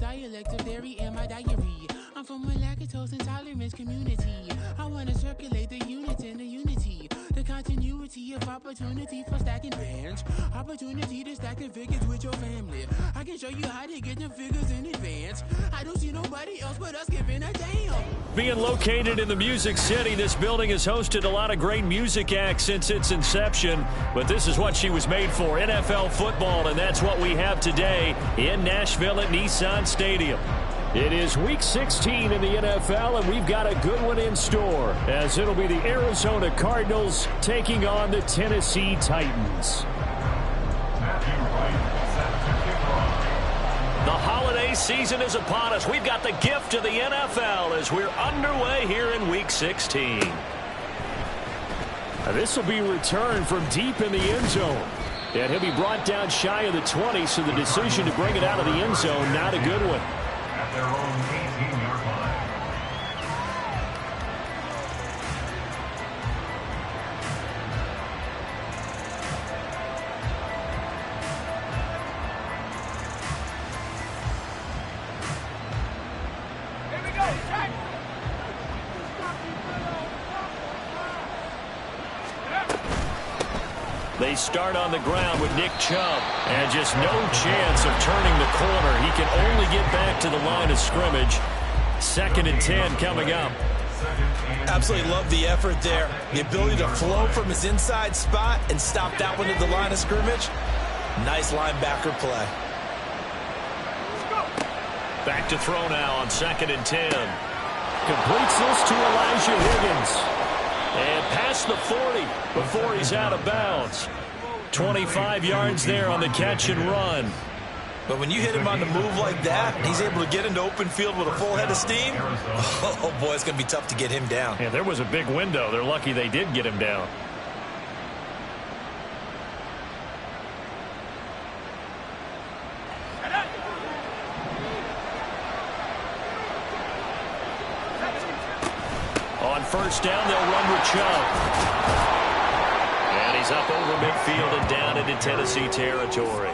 dialect of dairy in my diary. I'm from a lactose intolerance community. I want to circulate the units in the unity. The continuity of opportunity for stacking bands. Opportunity to stack the figures with your family. I can show you how to get the figures in advance. I don't see nobody else but us giving a damn. Being located in the Music City, this building has hosted a lot of great music acts since its inception. But this is what she was made for, NFL football, and that's what we have today in Nashville at Nissan Stadium. It is Week 16 in the NFL, and we've got a good one in store, as it'll be the Arizona Cardinals taking on the Tennessee Titans. The holiday season is upon us. We've got the gift of the NFL as we're underway here in Week 16. This will be returned from deep in the end zone. And he'll be brought down shy of the 20, so the decision to bring it out of the end zone, not a good one. At their own 18-yard line. Here we go, check. They start on the ground with Nick Chubb. And just no chance of turning the corner. He can only get back to the line of scrimmage. 2nd and 10 coming up. Absolutely love the effort there. The ability to flow from his inside spot and stop that one at the line of scrimmage. Nice linebacker play. Back to throw now on 2nd and 10. Completes this to Elijah Higgins. And past the 40 before he's out of bounds. 25 yards there on the catch and run. But when you hit him on the move like that, he's able to get into open field with a full head of steam. Oh, boy, it's going to be tough to get him down. Yeah, there was a big window. They're lucky they did get him down. On first down, they'll run with Chubb. And he's up over midfield and down into Tennessee territory.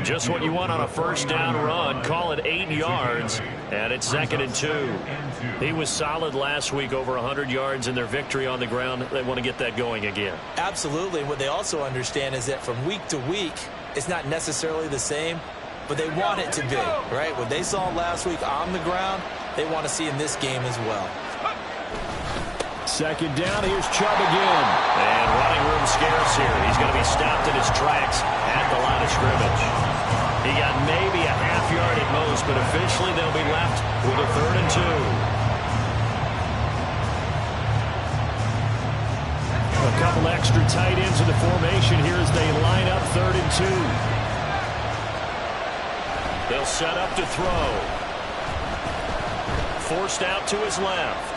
Just what you want on a first down run. Call it 8 yards, and it's 2nd and 2. He was solid last week, over 100 yards in their victory on the ground. They want to get that going again. Absolutely. What they also understand is that from week to week, it's not necessarily the same, but they want it to be, right? What they saw last week on the ground, they want to see in this game as well. 2nd down, here's Chubb again. And running room scarce here. He's going to be stopped in his tracks at the line of scrimmage. He got maybe a half yard at most, but officially they'll be left with a 3rd and 2. A couple extra tight ends in the formation here as they line up 3rd and 2. They'll set up to throw. Forced out to his left.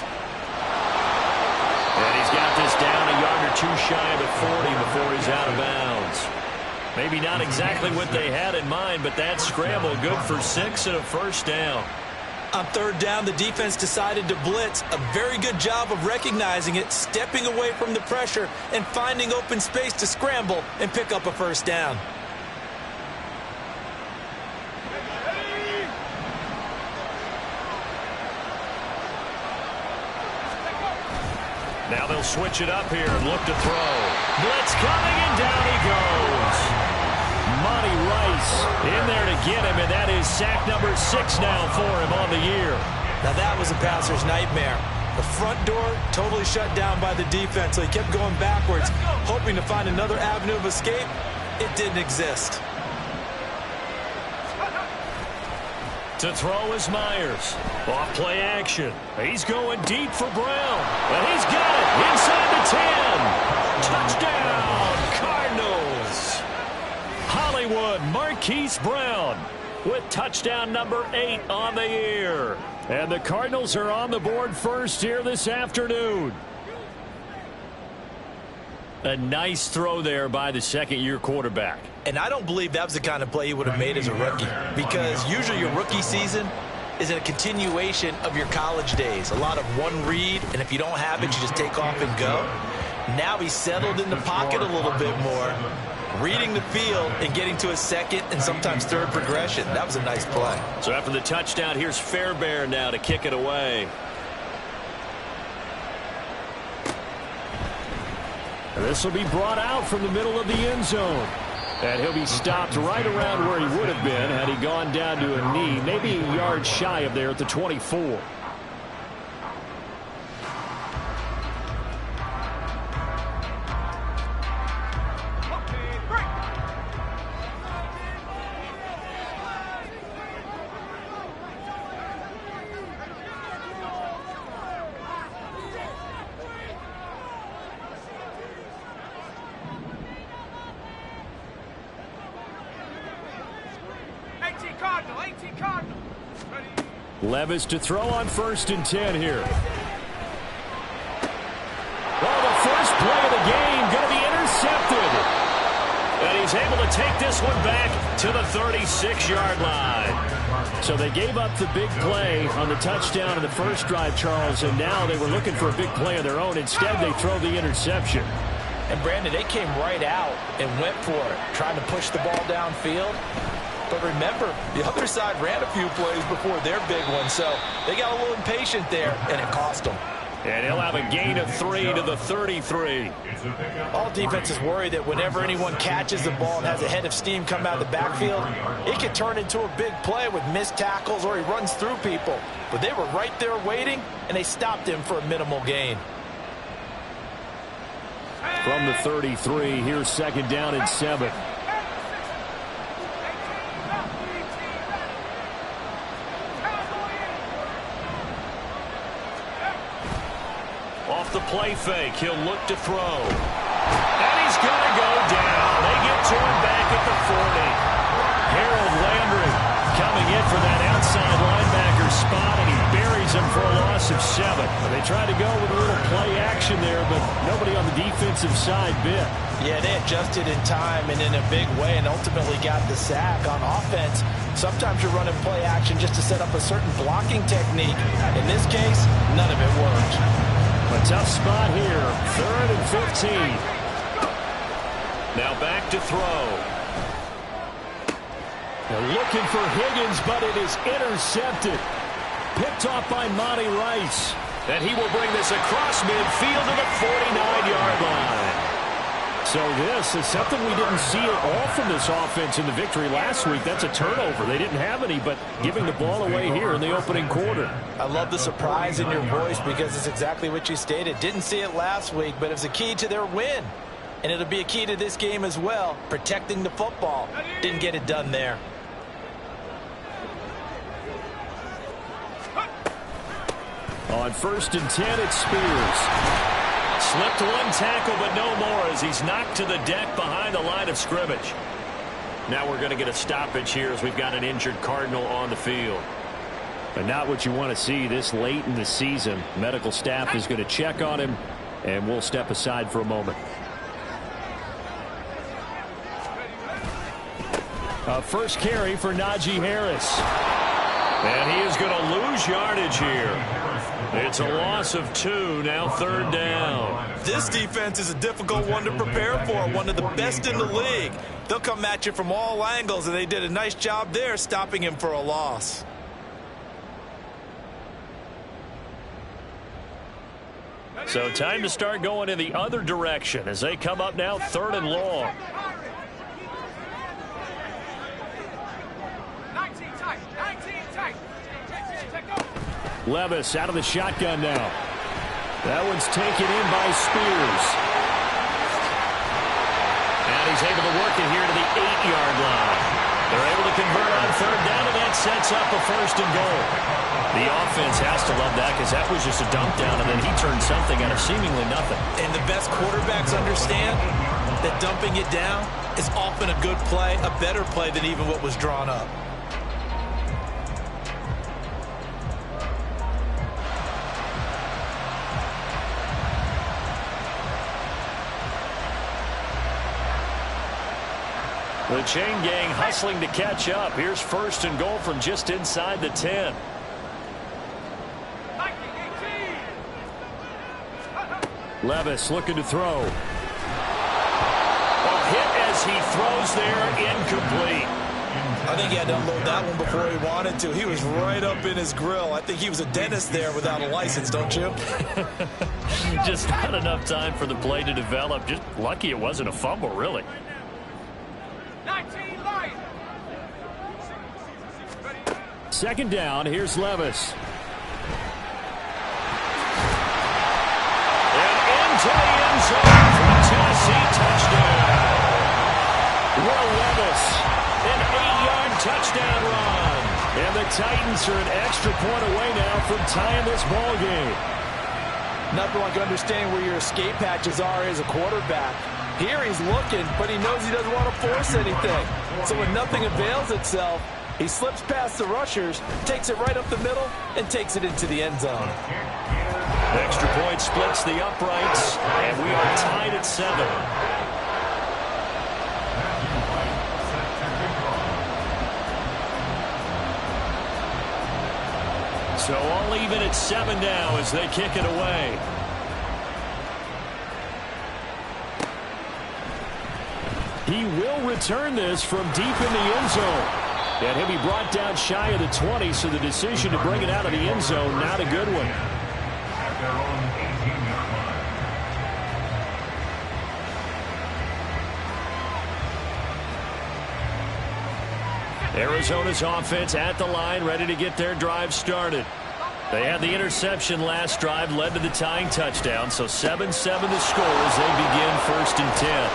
And he's got this down a yard or two shy of the 40 before he's out of bounds. Maybe not exactly what they had in mind, but that scramble good for 6 and a first down. On 3rd down, the defense decided to blitz. A very good job of recognizing it, stepping away from the pressure, and finding open space to scramble and pick up a first down. Now they'll switch it up here and look to throw. Blitz coming, and down he goes. Monty Rice in there to get him, and that is sack number 6 now for him on the year. Now that was a passer's nightmare. The front door totally shut down by the defense, so he kept going backwards, hoping to find another avenue of escape. It didn't exist. To throw is Myers. Off play action. He's going deep for Brown. And he's got it inside the 10. Touchdown, Cardinals. Hollywood Marquise Brown with touchdown number 8 on the year. And the Cardinals are on the board first here this afternoon. A nice throw there by the second-year quarterback. And I don't believe that was the kind of play he would have made as a rookie, because usually your rookie season is a continuation of your college days. A lot of one read, and if you don't have it, you just take off and go. Now he's settled in the pocket a little bit more, reading the field and getting to a second and sometimes third progression. That was a nice play. So after the touchdown, here's Fairbairn now to kick it away. And this will be brought out from the middle of the end zone. And he'll be stopped right around where he would have been had he gone down to a knee, maybe a yard shy of there at the 24. Levis to throw on 1st and 10 here. Well, the first play of the game going to be intercepted. And he's able to take this one back to the 36-yard line. So they gave up the big play on the touchdown in the first drive, Charles, and now they were looking for a big play of their own. Instead, they throw the interception. And, Brandon, they came right out and went for it, trying to push the ball downfield. But remember, the other side ran a few plays before their big one, so they got a little impatient there, and it cost them. And he'll have a gain of 3 to the 33. All defenses worry that whenever anyone catches the ball and has a head of steam come out of the backfield, it can turn into a big play with missed tackles or he runs through people. But they were right there waiting, and they stopped him for a minimal gain. From the 33, here's 2nd down and 7. Off the play fake, he'll look to throw. And he's going to go down. They get to him back at the 40. Harold Landry coming in for that outside linebacker spot, and he buries him for a loss of 7. They tried to go with a little play action there, but nobody on the defensive side bit. Yeah, they adjusted in time and in a big way and ultimately got the sack. On offense, sometimes you're running play action just to set up a certain blocking technique. In this case, none of it worked. A tough spot here, 3rd and 15. Now back to throw. They're looking for Higgins, but it is intercepted. Picked off by Monty Rice. And he will bring this across midfield to the 49-yard line. So this is something we didn't see at all from this offense in the victory last week. That's a turnover. They didn't have any, but giving the ball away here in the opening quarter. I love the surprise in your voice because it's exactly what you stated. Didn't see it last week, but it's a key to their win. And it'll be a key to this game as well, protecting the football. Didn't get it done there. On 1st and 10, it's Spears. Slipped one tackle, but no more as he's knocked to the deck behind the line of scrimmage. Now we're going to get a stoppage here as we've got an injured Cardinal on the field. And not what you want to see this late in the season. Medical staff is going to check on him, and we'll step aside for a moment. First carry for Najee Harris. And he is going to lose yardage here. It's a loss of 2, now 3rd down. This defense is a difficult one to prepare for, one of the best in the league. They'll come at you from all angles, and they did a nice job there stopping him for a loss. So time to start going in the other direction as they come up now 3rd and long. Levis out of the shotgun now. That one's taken in by Spears. And he's able to work it here to the 8-yard line. They're able to convert on 3rd down, and that sets up a 1st and goal. The offense has to love that because that was just a dump down, and then he turned something out of seemingly nothing. And the best quarterbacks understand that dumping it down is often a good play, a better play than even what was drawn up. The chain gang hustling to catch up. Here's 1st and goal from just inside the 10. Levis looking to throw. A hit as as he throws there, incomplete. I think he had to unload that one before he wanted to. He was right up in his grill. I think he was a dentist there without a license, don't you? Just not enough time for the play to develop. Just lucky it wasn't a fumble, really. 19 Lions. Second down, here's Levis. And into the end zone for a Tennessee touchdown. Will Levis, an 8-yard touchdown run. And the Titans are an extra point away now from tying this ball game. Nothing like understanding where your escape hatches are as a quarterback. Here he's looking, but he knows he doesn't want to force anything. So when nothing avails itself, he slips past the rushers, takes it right up the middle, and takes it into the end zone. Extra point splits the uprights, and we are tied at 7. So all even at 7 now as they kick it away. He will return this from deep in the end zone. And he'll be brought down shy of the 20, so the decision to bring it out of the end zone, not a good one. At their own 18-yard line. Arizona's offense at the line, ready to get their drive started. They had the interception last drive, led to the tying touchdown, so 7-7 the score as they begin 1st and 10.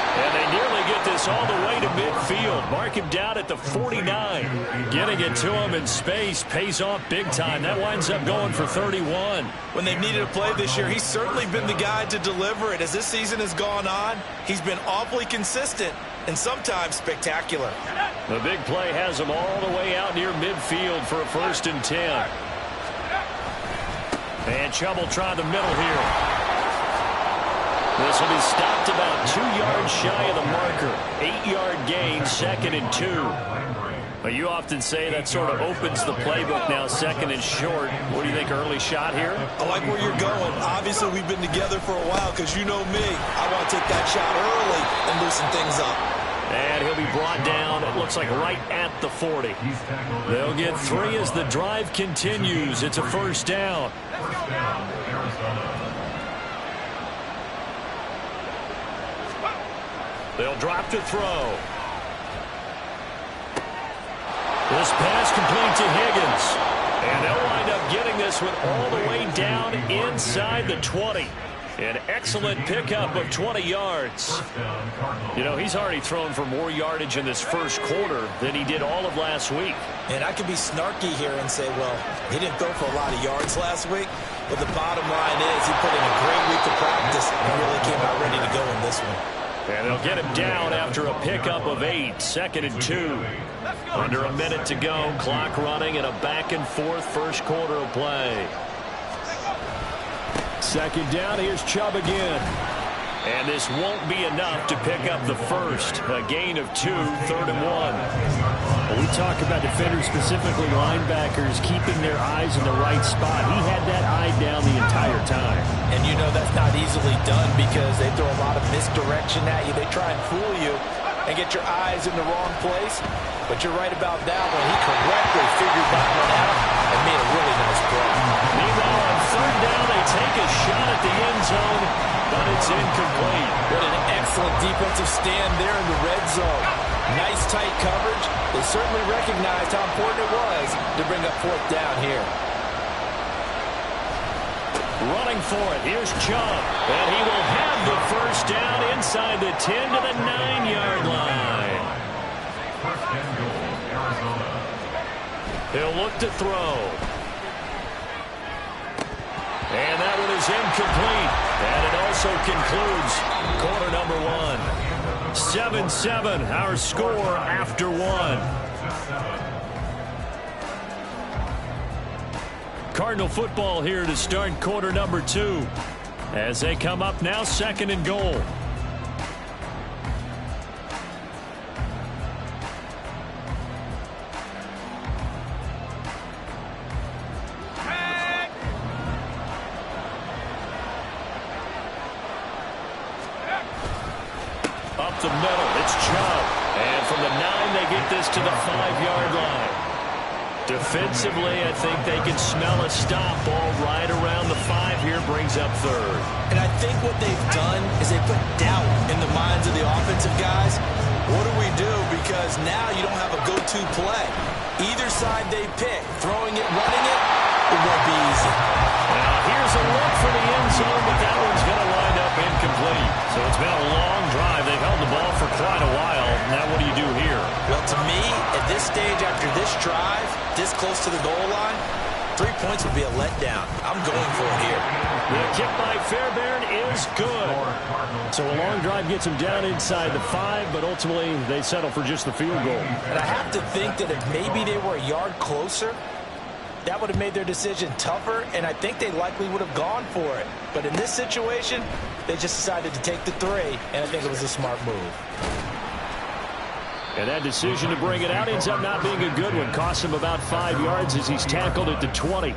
And they nearly get this all the way to midfield. Mark him down at the 49. Getting it to him in space pays off big time. That winds up going for 31. When they've needed a play this year, he's certainly been the guy to deliver it. As this season has gone on, he's been awfully consistent and sometimes spectacular. The big play has him all the way out near midfield for a 1st and 10. And Chubb will try the middle here. This will be stopped about 2 yards shy of the marker. 8-yard gain, 2nd and 2. But you often say that sort of opens the playbook now, 2nd and short. What do you think, early shot here? I like where you're going. Obviously, we've been together for a while because you know me. I want to take that shot early and loosen things up. And he'll be brought down, it looks like right at the 40. They'll get 3 as the drive continues. It's a 1st down. First down, Arizona. They'll drop to throw. This pass complete to Higgins. And they'll wind up getting this one all the way down inside the 20. An excellent pickup of 20 yards. You know, he's already thrown for more yardage in this first quarter than he did all of last week. And I could be snarky here and say, well, he didn't throw for a lot of yards last week. But the bottom line is he put in a great week of practice and really came out ready to go in this one. And they'll get him down after a pickup of 8, 2nd and 2. Under a minute to go, clock running, and a back-and-forth first quarter of play. 2nd down, here's Chubb again. And this won't be enough to pick up the first. A gain of 2, 3rd and 1. Well, we talk about defenders, specifically linebackers, keeping their eyes in the right spot. He had that eye down the entire time. And you know that's not easily done because they throw a lot of misdirection at you. They try and fool you and get your eyes in the wrong place. But you're right about that one. He correctly figured that one out and made a really nice play. Meanwhile, on 3rd down, they take a shot at the end zone, but it's incomplete. What an excellent defensive stand there in the red zone. Nice tight coverage. They certainly recognized how important it was to bring up 4th down here. Running for it, here's Chubb. And he will have the 1st down inside the 10 to the 9-yard line. First and goal, Arizona. He'll look to throw. And that one is incomplete. And it also concludes quarter number 1. 7-7, our score after 1. Cardinal football here to start quarter number 2. As they come up now, 2nd and goal. Up the middle. It's Chubb. And from the 9, they get this to the 5-yard line. Defensively, I think they can smell a stop. Ball right around the 5 here, brings up 3rd. And I think what they've done is they put doubt in the minds of the offensive guys. What do we do? Because now you don't have a go-to play. Either side they pick, throwing it, running it, it won't be easy. Now here's a look for the end zone, but that one's going to wind up incomplete. So it's been a long drive. They've held the ball for quite a while. Now what do you do here? Well, to me, at this stage after this drive, this close to the goal line, 3 points would be a letdown. I'm going for it here. The kick by Fairbairn is good. So a long drive gets them down inside the 5, but ultimately they settle for just the field goal. And I have to think that if maybe they were a yard closer, that would have made their decision tougher, and I think they likely would have gone for it. But in this situation, they just decided to take the 3, and I think it was a smart move. And that decision to bring it out ends up not being a good one. Costs him about 5 yards as he's tackled at the 20.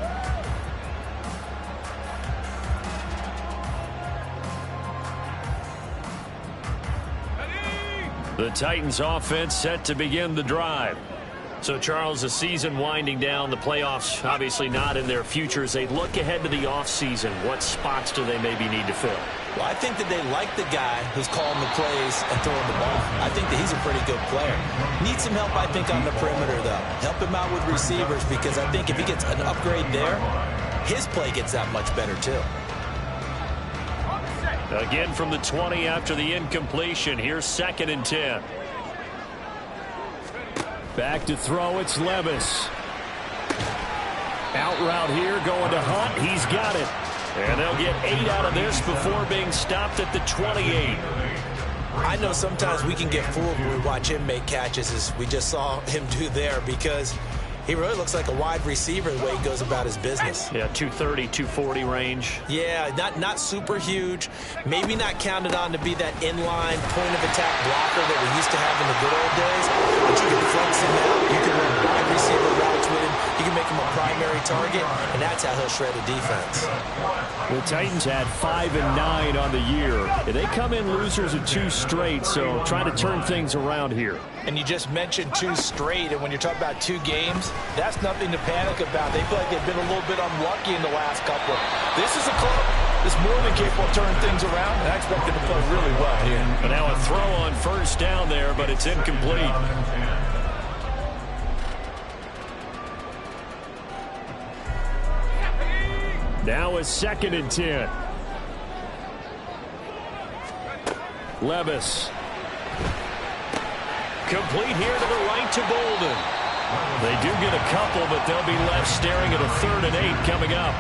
The Titans offense set to begin the drive. So, Charles, the season winding down, the playoffs obviously not in their future. As they look ahead to the offseason, what spots do they maybe need to fill? Well, I think that they like the guy who's calling the plays and throwing the ball. I think that he's a pretty good player. Needs some help, I think, on the perimeter, though. Help him out with receivers, because I think if he gets an upgrade there, his play gets that much better, too. Again from the 20 after the incompletion. Here's 2nd and 10. Back to throw, it's Levis. Out route here, going to Hunt. He's got it. And they'll get 8 out of this before being stopped at the 28. I know sometimes we can get fooled when we watch him make catches, as we just saw him do there, because he really looks like a wide receiver the way he goes about his business. Yeah, 230, 240 range. Yeah, not super huge. Maybe not counted on to be that inline point-of-attack blocker that we used to have in the good old days. But you can flex him out. You can run wide receiver routes with him. You can make him a primary target, and that's how he'll shred a defense. The Titans had 5 and 9 on the year. They come in losers of 2 straight, so trying to turn things around here. And you just mentioned 2 straight, and when you're talking about 2 games, that's nothing to panic about. They feel like they've been a little bit unlucky in the last couple. This is a club that's more than capable of turning things around, and I expect them to play really well here. But now a throw on 1st down there, but it's incomplete. Now a 2nd and 10. Levis. Complete here to the right to Bolden. They do get a couple, but they'll be left staring at a 3rd and 8 coming up.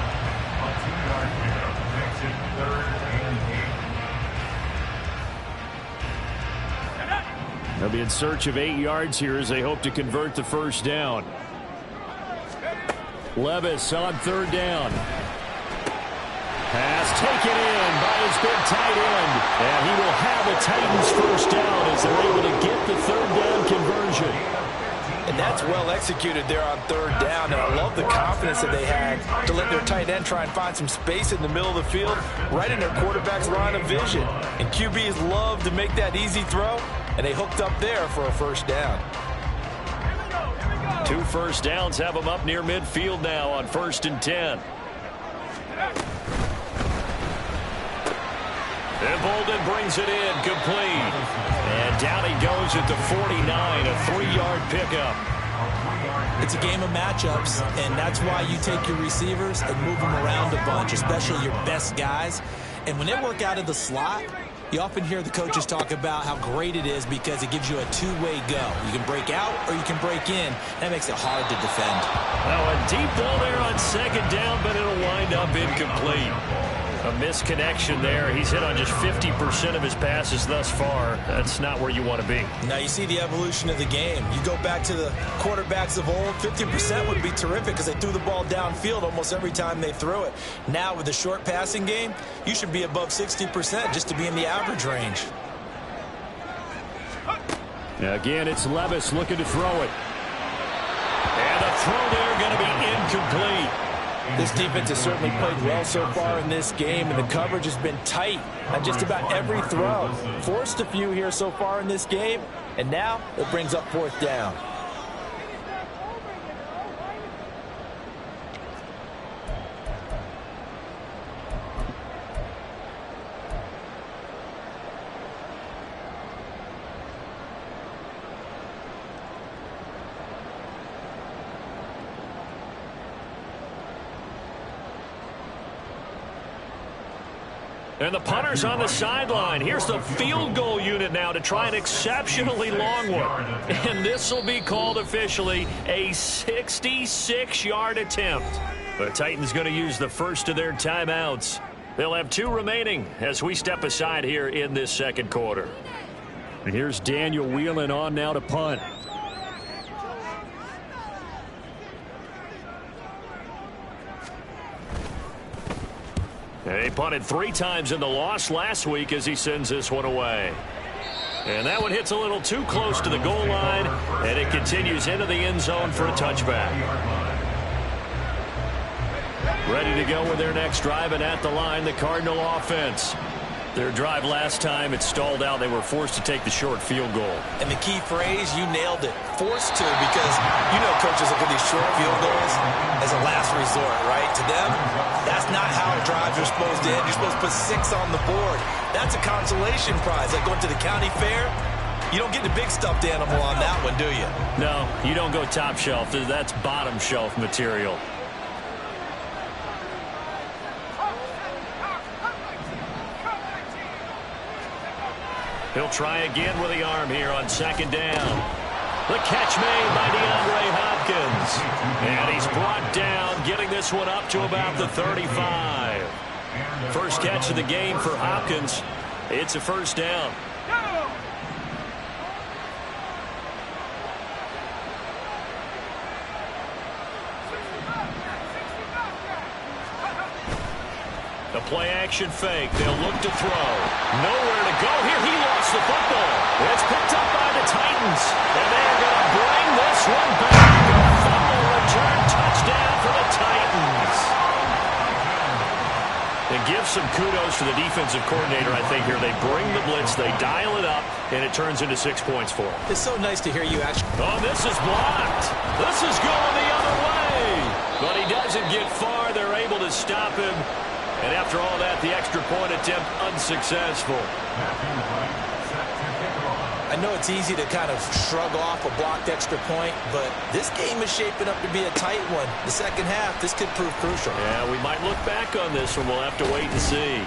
They'll be in search of 8 yards here as they hope to convert the 1st down. Levis on 3rd down. Pass taken in by his big tight end. And he will have a Titans 1st down as they're able to get the 3rd down conversion. And that's well executed there on 3rd down. And I love the confidence that they had to let their tight end try and find some space in the middle of the field, right in their quarterback's line of vision. And QBs love to make that easy throw, and they hooked up there for a 1st down. 2 first downs have them up near midfield now on 1st and 10. And Bolden brings it in, complete. And down he goes at the 49, a 3-yard pickup. It's a game of matchups, and that's why you take your receivers and move them around a bunch, especially your best guys. And when they work out of the slot, you often hear the coaches talk about how great it is because it gives you a 2-way go. You can break out or you can break in. That makes it hard to defend. Now a deep ball there on 2nd down, but it'll wind up incomplete. A misconnection there. He's hit on just 50% of his passes thus far. That's not where you want to be. Now you see the evolution of the game. You go back to the quarterbacks of old, 50% would be terrific because they threw the ball downfield almost every time they threw it. Now with the short passing game, you should be above 60% just to be in the average range. Again, it's Levis looking to throw it. And the throw there going to be incomplete. This defense has certainly played well so far in this game, and the coverage has been tight on just about every throw. Forced a few here so far in this game, and now it brings up 4th down. And the punter's on the sideline. Here's the field goal unit now to try an exceptionally long one. And this will be called officially a 66-yard attempt. The Titans going to use the first of their timeouts. They'll have 2 remaining as we step aside here in this second quarter. And here's Daniel Whelan on now to punt. He punted 3 times in the loss last week as he sends this one away. And that one hits a little too close to the goal line, and it continues into the end zone for a touchback. Ready to go with their next drive, and at the line, the Cardinal offense. Their drive last time, it stalled out. They were forced to take the short field goal. And the key phrase, you nailed it. Forced to, because you know coaches look at these short field goals as a last resort, right? To them, that's not how drives are supposed to end. You're supposed to put 6 on the board. That's a consolation prize. Like going to the county fair, you don't get the big stuffed animal on that one, do you? No, you don't go top shelf. That's bottom shelf material. He'll try again with the arm here on 2nd down. The catch made by DeAndre Hopkins. And he's brought down, getting this one up to about the 35. First catch of the game for Hopkins. It's a 1st down. The play-action fake. They'll look to throw. Nowhere to go here. He lost the football. It's picked up by the Titans. And they're going to bring this one back. A fumble return touchdown for the Titans. And give some kudos to the defensive coordinator, I think, here. They bring the blitz, they dial it up, and it turns into 6 points for them. It's so nice to hear you actually. Oh, this is blocked. This is going the other way. But he doesn't get far. They're able to stop him. And after all that, the extra point attempt unsuccessful. I know it's easy to kind of shrug off a blocked extra point, but this game is shaping up to be a tight one. The second half, this could prove crucial. Yeah, we might look back on this one. We'll have to wait and see.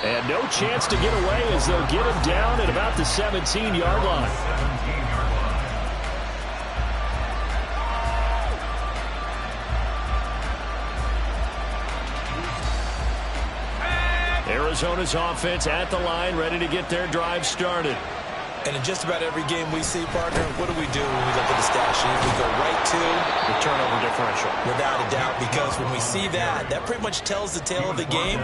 And no chance to get away as they'll get him down at about the 17-yard line. Arizona's offense at the line, ready to get their drive started. And in just about every game we see, partner, what do we do when we look at the stat sheet? We go right to the turnover differential. Without a doubt, because when we see that, that pretty much tells the tale of the game.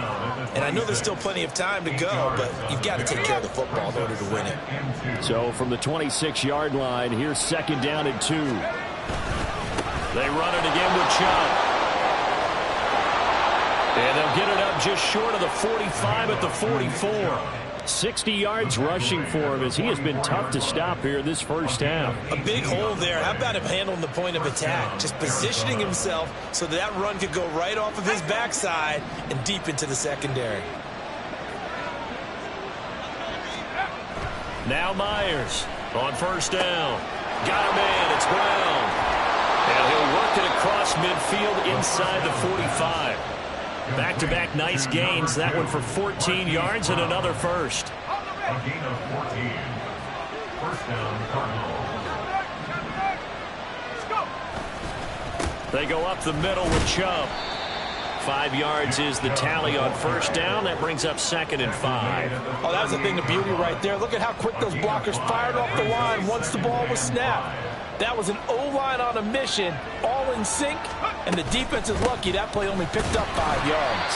And I know there's still plenty of time to go, but you've got to take care of the football in order to win it. So from the 26-yard line, here's 2nd down and 2. They run it again with Chubb. And they'll get it up just short of the 45 at the 44. 60 yards rushing for him as he has been tough to stop here this first half. A big hole there. How about him handling the point of attack? Just positioning himself so that run could go right off of his backside and deep into the secondary. Now Myers on 1st down. Got a man. It's Brown. And he'll work it across midfield inside the 45. Back-to-back nice gains. That one for 14 yards and another first. A gain of 14. 1st down, Cardinals. They go up the middle with Chubb. 5 yards is the tally on 1st down. That brings up 2nd and 5. Oh, that was a thing of beauty right there. Look at how quick those blockers fired off the line once the ball was snapped. That was an O-line on a mission, all in sync, and the defense is lucky that play only picked up 5 yards.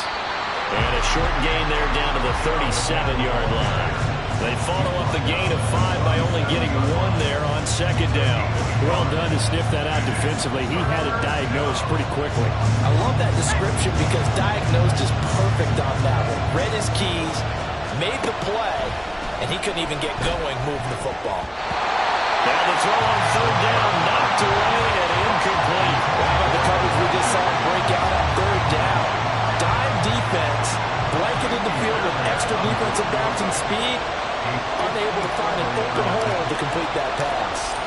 And a short gain there down to the 37-yard line. They follow up the gain of 5 by only getting 1 there on second down. Well done to sniff that out defensively. He had it diagnosed pretty quickly. I love that description because diagnosed is perfect on that one. Read his keys, made the play, and he couldn't even get going moving the football. Now the throw on third down, knocked away and incomplete. How about the coverage we just saw break out on third down? Dime defense, blanketed the field with extra defensive backs and speed, unable to find an open hole to complete that pass.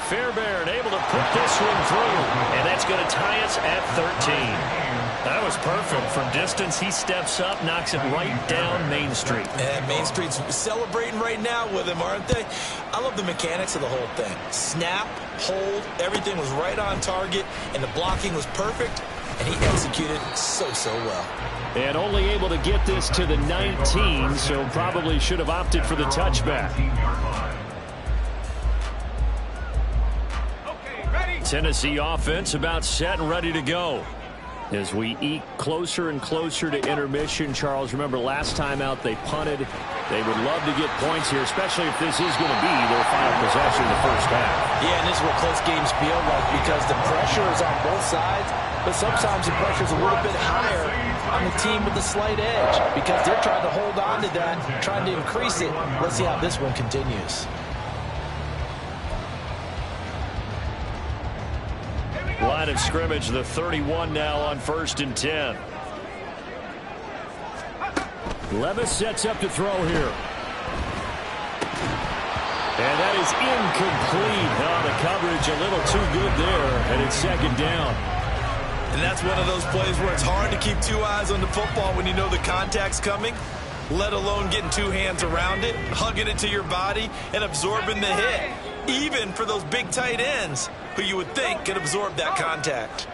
Fairbairn able to put this one through, and that's going to tie us at 13. That was perfect. From distance, he steps up, knocks it right down Main Street. And Main Street's celebrating right now with him, aren't they? I love the mechanics of the whole thing. Snap, hold, everything was right on target, and the blocking was perfect, and he executed so well. And only able to get this to the 19, so probably should have opted for the touchback. Tennessee offense about set and ready to go. As we eke closer and closer to intermission, Charles, remember last time out they punted. They would love to get points here, especially if this is going to be their final possession in the first half. Yeah, and this is what close games feel like because the pressure is on both sides, but sometimes the pressure is a little bit higher on the team with the slight edge because they're trying to hold on to that, trying to increase it. Let's see how this one continues. Line of scrimmage, the 31 now on 1st and 10. Levis sets up to throw here. And that is incomplete. Oh, the coverage a little too good there, and it's second down. And that's one of those plays where it's hard to keep two eyes on the football when you know the contact's coming, let alone getting two hands around it, hugging it to your body, and absorbing the hit. Even for those big tight ends who you would think could absorb that contact.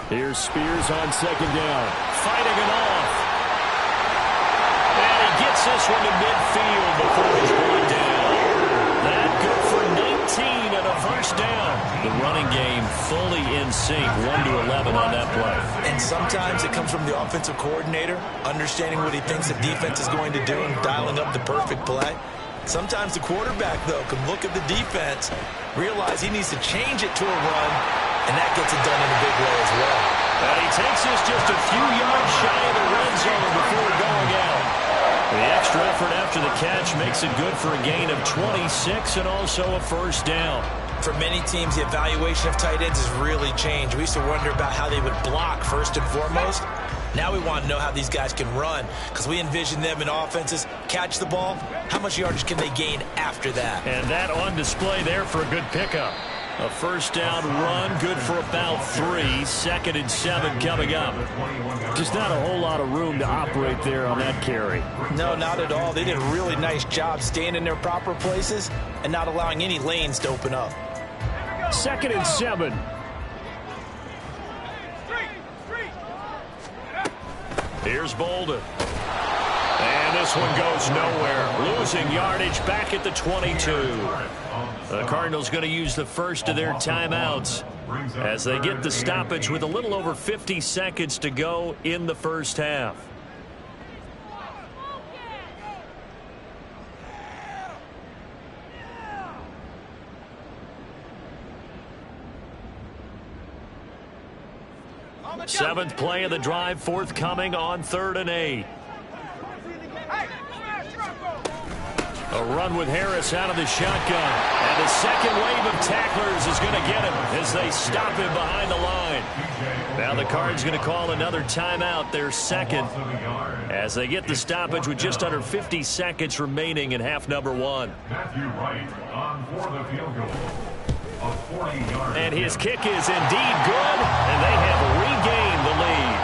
Here's Spears on second down. Fighting it off. And he gets this one to midfield before he's brought down. That good for 19 and a first down. The running game fully in sync, 1-11 on that play. And sometimes it comes from the offensive coordinator, understanding what he thinks the defense is going to do and dialing up the perfect play. Sometimes the quarterback, though, can look at the defense, realize he needs to change it to a run, and that gets it done in a big way as well. And he takes this just a few yards shy of the red zone before going out. The extra effort after the catch makes it good for a gain of 26 and also a first down. For many teams, the evaluation of tight ends has really changed. We used to wonder about how they would block first and foremost. Now we want to know how these guys can run because we envision them in offenses catch the ball. How much yardage can they gain after that? And that on display there for a good pickup. A first down run, good for about 3. 2nd and 7 coming up. Just not a whole lot of room to operate there on that carry. No, not at all. They did a really nice job staying in their proper places and not allowing any lanes to open up. 2nd and 7. Here's Bolden. And this one goes nowhere. Losing yardage back at the 22. The Cardinals going to use the first of their timeouts as they get the stoppage with a little over 50 seconds to go in the first half. Seventh play of the drive forthcoming on 3rd and 8. A run with Harris out of the shotgun. And the second wave of tacklers is going to get him as they stop him behind the line. Now the Cards going to call another timeout, their second, as they get the stoppage with just under 50 seconds remaining in half number 1. Matthew Wright on for the field goal. And his kick is indeed good, and they have regained the lead.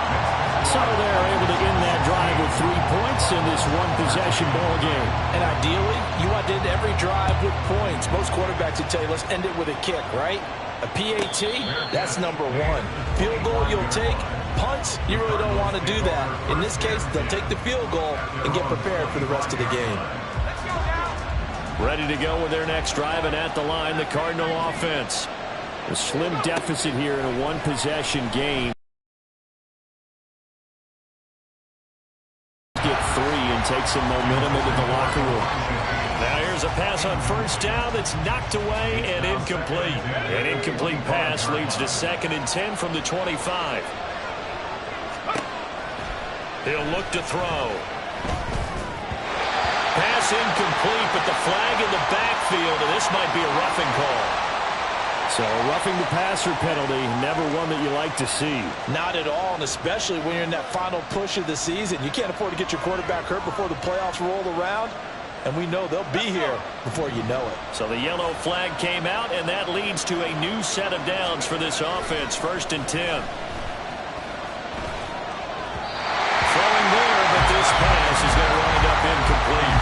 So they're able to end that drive with 3 points in this one-possession ball game. And ideally, you want to end every drive with points. Most quarterbacks would tell you, let's end it with a kick, right? A PAT, that's number 1. Field goal you'll take. Punts, you really don't want to do that. In this case, they'll take the field goal and get prepared for the rest of the game. Ready to go with their next drive, and at the line, the Cardinal offense. A slim deficit here in a one-possession game. Get 3 and take some momentum into the locker room. Now here's a pass on first down that's knocked away and incomplete. An incomplete pass leads to 2nd and 10 from the 25. He'll look to throw. Pass incomplete, but the flag in the backfield, and this might be a roughing call. So a roughing the passer penalty, never one that you like to see. Not at all, and especially when you're in that final push of the season. You can't afford to get your quarterback hurt before the playoffs roll around, and we know they'll be here before you know it. So the yellow flag came out, and that leads to a new set of downs for this offense. 1st and 10. Throwing there, but this pass is going to wind up incomplete.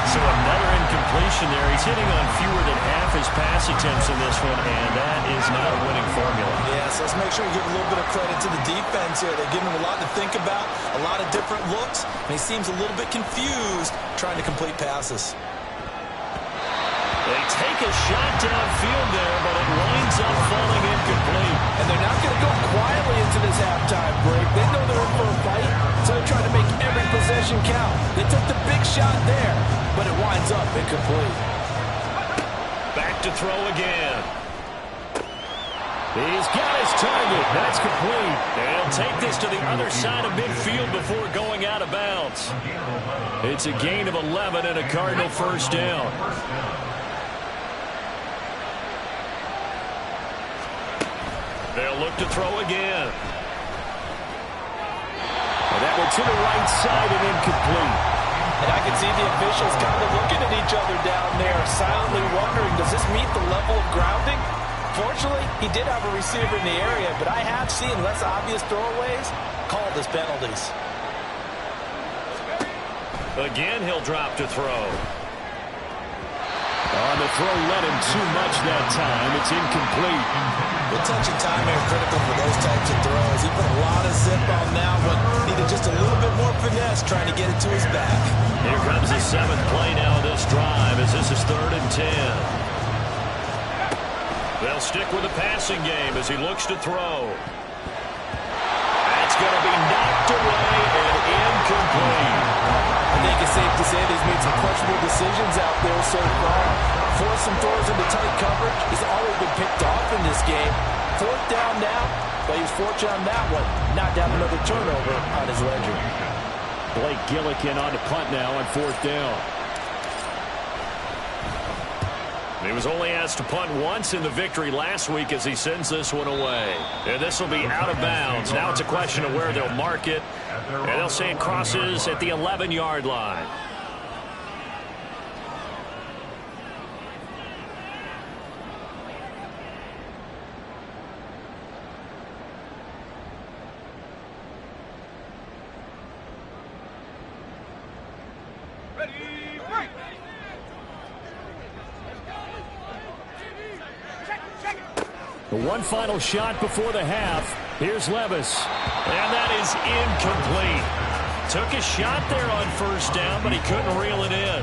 So another incompletion there. He's hitting on fewer than half his pass attempts in this one, and that is not a winning formula. Yeah, so let's make sure we give a little bit of credit to the defense here. They're giving him a lot to think about, a lot of different looks, and he seems a little bit confused trying to complete passes. They take a shot downfield there, but it winds up falling incomplete. And they're not going to go quietly into this halftime break. They know they're in for a fight, so they're trying to make every possession count. They took the big shot there, but it winds up incomplete. Back to throw again. He's got his target. That's complete. They'll take this to the other side of midfield before going out of bounds. It's a gain of 11 and a Cardinal first down. They'll look to throw again. And that one to the right side and incomplete. And I can see the officials kind of looking at each other down there, silently wondering, does this meet the level of grounding? Fortunately, he did have a receiver in the area, but I have seen less obvious throwaways called as penalties. Again, he'll drop to throw. On the throw, led him too much that time. It's incomplete. The touch and timing are critical for those types of throws. He put a lot of zip on that one. Needed just a little bit more finesse trying to get it to his back. Here comes the 7th play now of this drive as this is 3rd and 10. They'll stick with the passing game as he looks to throw. That's going to be knocked away and incomplete. I think it's safe to say that he's made some questionable decisions out there so far. Forced some throws into tight coverage. He's always been picked off in this game. 4th down now, but he's fortunate on that one. Not to have another turnover on his ledger. Blake Gillikin on the punt now on 4th down. He was only asked to punt once in the victory last week as he sends this one away. And this will be out of bounds. Now it's a question of where they'll mark it. And they'll say it crosses at the 11-yard line. The one final shot before the half. Here's Levis. And that is incomplete. Took a shot there on first down, but he couldn't reel it in.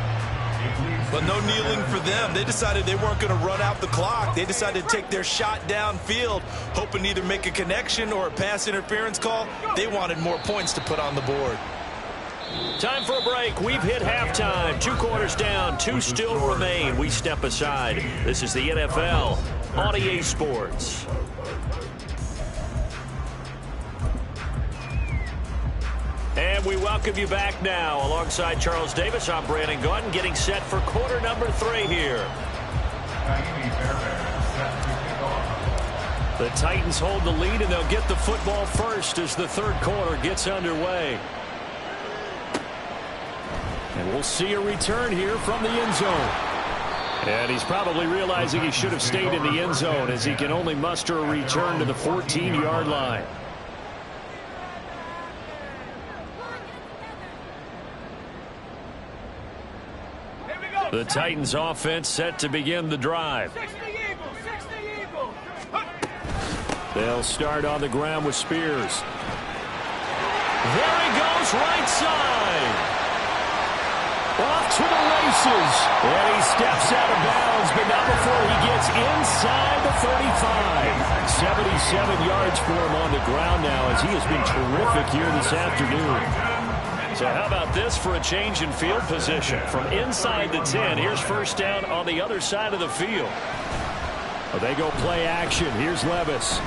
But no kneeling for them. They decided they weren't going to run out the clock. They decided to take their shot downfield, hoping to either make a connection or a pass interference call. They wanted more points to put on the board. Time for a break. We've hit halftime. 2 quarters down. 2 still remain. We step aside. This is the NFL on EA Sports. And we welcome you back now. Alongside Charles Davis, I'm Brandon Gaudin, getting set for quarter number 3 here. The Titans hold the lead, and they'll get the football first as the 3rd quarter gets underway. And we'll see a return here from the end zone. And he's probably realizing he should have stayed in the end zone as he can only muster a return to the 14-yard line. The Titans offense set to begin the drive. They'll start on the ground with Spears. There he goes, right side. Off to the races. And he steps out of bounds, but not before he gets inside the 35. 77 yards for him on the ground now as he has been terrific here this afternoon. So how about this for a change in field position? From inside the 10, here's first down on the other side of the field. Well, they go play action. Here's Levis.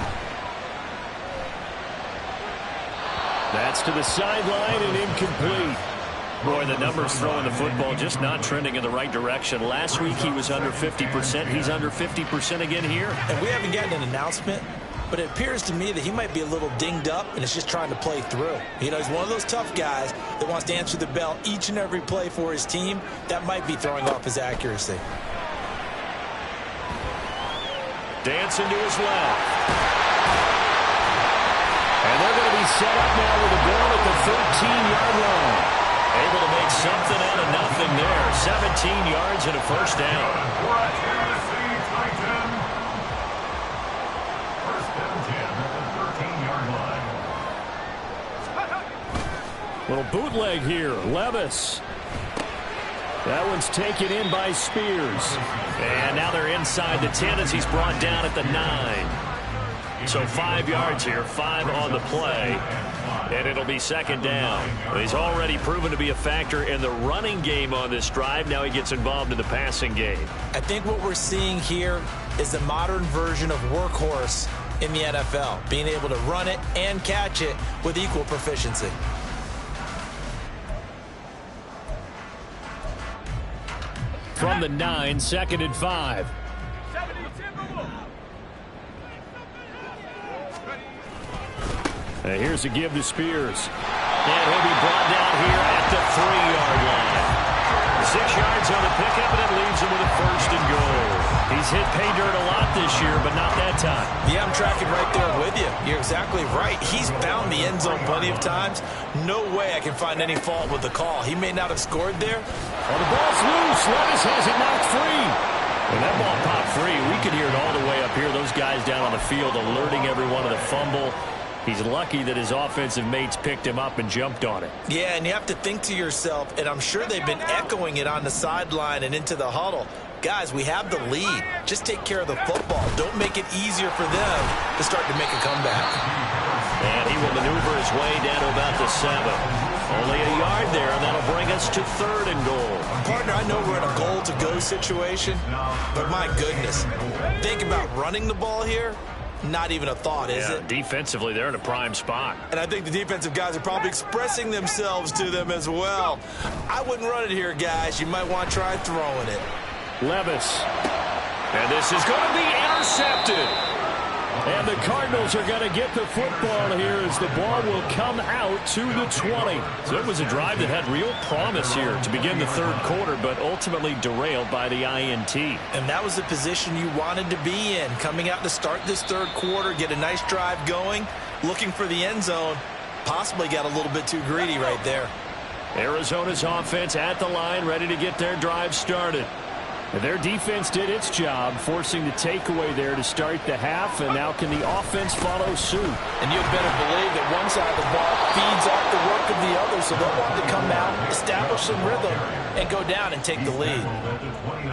That's to the sideline and incomplete. Boy, the numbers throwing the football just not trending in the right direction. Last week he was under 50%. He's under 50% again here. And we haven't gotten an announcement, but it appears to me that he might be a little dinged up and is just trying to play through. You know, he's one of those tough guys that wants to answer the bell each and every play for his team. That might be throwing off his accuracy. Dancing to his left. And they're going to be set up now with the ball at the 13-yard line. Able to make something out of nothing there. 17 yards and a first down. Little bootleg here. Levis. That one's taken in by Spears. And now they're inside the 10 as he's brought down at the 9. So 5 yards here, 5 on the play. And it'll be second down. He's already proven to be a factor in the running game on this drive. Now he gets involved in the passing game. I think what we're seeing here is the modern version of workhorse in the NFL, being able to run it and catch it with equal proficiency. From the 9, second and 5. And here's a give to Spears. And he'll be brought down here at the 3-yard line. 6 yards on the pickup, and it leaves him with a first and goal. He's hit pay dirt a lot this year, but not that time. Yeah, I'm tracking right there with you. You're exactly right. He's found the end zone plenty of times. No way I can find any fault with the call. He may not have scored there. Well, the ball's loose. Levis has it knocked free. When that ball popped free, we could hear it all the way up here. Those guys down on the field alerting everyone of the fumble. He's lucky that his offensive mates picked him up and jumped on it. Yeah, and you have to think to yourself, and I'm sure they've been echoing it on the sideline and into the huddle. Guys, we have the lead. Just take care of the football. Don't make it easier for them to start to make a comeback. And he will maneuver his way down to about the 7. Only a yard there, and that'll bring us to 3rd and goal. Partner, I know we're in a goal-to-go situation, but my goodness, think about running the ball here. Not even a thought, is it? Defensively, they're in a prime spot. And I think the defensive guys are probably expressing themselves to them as well. I wouldn't run it here, guys. You might want to try throwing it. Levis. And this is going to be intercepted. And the Cardinals are going to get the football here as the ball will come out to the 20. So it was a drive that had real promise here to begin the 3rd quarter, but ultimately derailed by the INT. And that was the position you wanted to be in. Coming out to start this 3rd quarter, get a nice drive going, looking for the end zone. Possibly got a little bit too greedy right there. Arizona's offense at the line, ready to get their drive started. And their defense did its job, forcing the takeaway there to start the half, and now can the offense follow suit? And you'd better believe that one side of the ball feeds off the work of the other, so they'll want to come out, establish some rhythm, and go down and take the lead.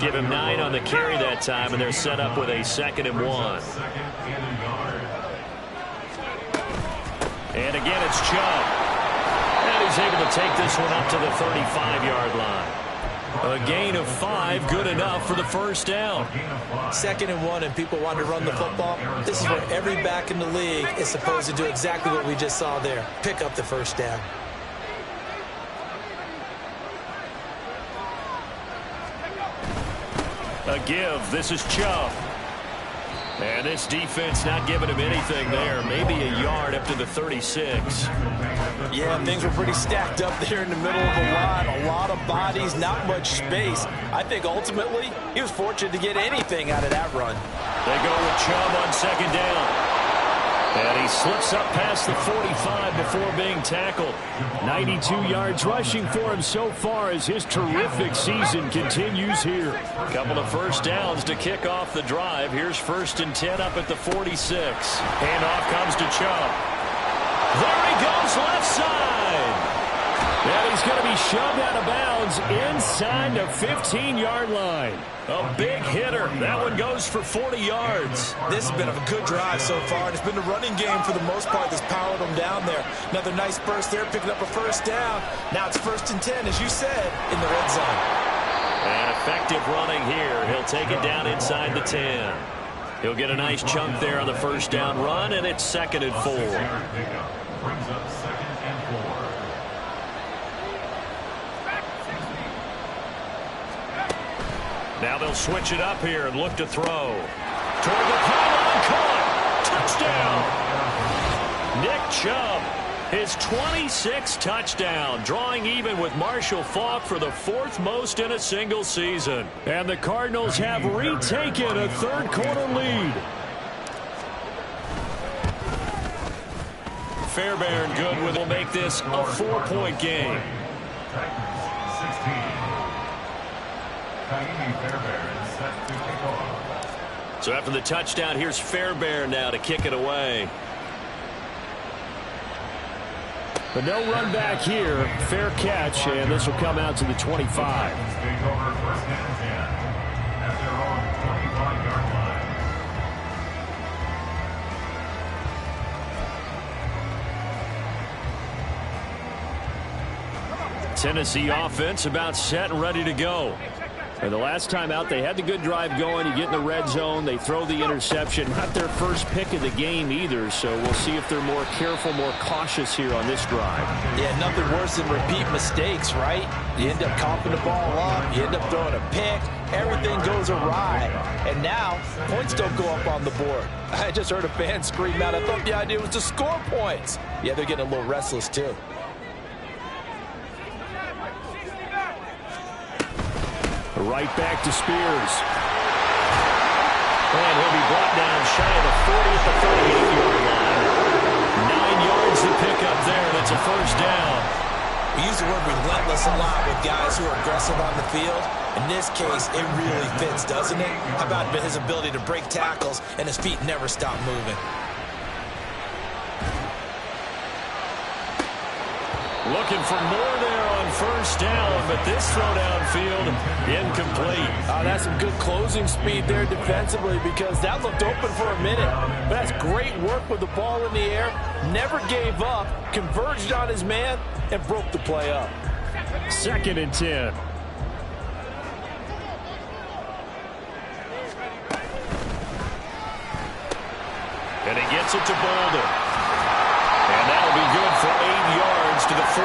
Give him 9 on the carry that time, and they're set up with a 2nd and 1. And again, it's Chubb. And he's able to take this one up to the 35-yard line. A gain of 5, good enough for the first down. 2nd and 1, and people want to run the football. This is where every back in the league is supposed to do exactly what we just saw there. Pick up the first down. A give. This is Chubb. And this defense not giving him anything there. Maybe a yard up to the 36. Yeah, things were pretty stacked up there in the middle of the line. A lot of bodies, not much space. I think ultimately he was fortunate to get anything out of that run. They go with Chubb on 2nd down. And he slips up past the 45 before being tackled. 92 yards rushing for him so far as his terrific season continues here. A couple of first downs to kick off the drive. Here's 1st and 10 up at the 46. Handoff comes to Chubb. There he goes, left side. And he's going to be shoved out of bounds inside the 15-yard line. A big hitter. That one goes for 40 yards. This has been a good drive so far, and it's been the running game for the most part that's powered them down there. Another nice burst there, picking up a first down. Now it's 1st and 10, as you said, in the red zone. And effective running here. He'll take it down inside the 10. He'll get a nice chunk there on the first down run, and it's 2nd and 4. Brings up 2nd and 4. Now they'll switch it up here and look to throw. Toward the pylon, caught. Touchdown. Nick Chubb, his 26th touchdown, drawing even with Marshall Faulk for the 4th most in a single season. And the Cardinals have retaken a third-quarter lead. Fairbairn good will make this a 4-point game. Titans 16. Fairbairn set to kick off. So after the touchdown, here's Fairbairn now to kick it away. But no run back here. Fair catch, and this will come out to the 25. Take over 1st and 10 at their own 25-yard line. Tennessee offense about set and ready to go. And the last time out, they had the good drive going. You get in the red zone, they throw the interception. Not their first pick of the game either, so we'll see if they're more careful, more cautious here on this drive. Yeah, nothing worse than repeat mistakes, right? You end up coughing the ball up, you end up throwing a pick, everything goes awry. And now, points don't go up on the board. I just heard a fan scream out, I thought the idea was to score points. Yeah, they're getting a little restless too. Right back to Spears. And he'll be brought down shy of the 40 at the 38-yard line. 9 yards to pick up there, and it's a first down. We use the word relentless a lot with guys who are aggressive on the field. In this case, it really fits, doesn't it? How about his ability to break tackles and his feet never stop moving? Looking for more there on first down, but this throw downfield incomplete. That's some good closing speed there defensively because that looked open for a minute. But that's great work with the ball in the air. Never gave up, converged on his man, and broke the play up. 2nd and 10. And he gets it to Bolden. And that'll be good for 8 yards to the 45.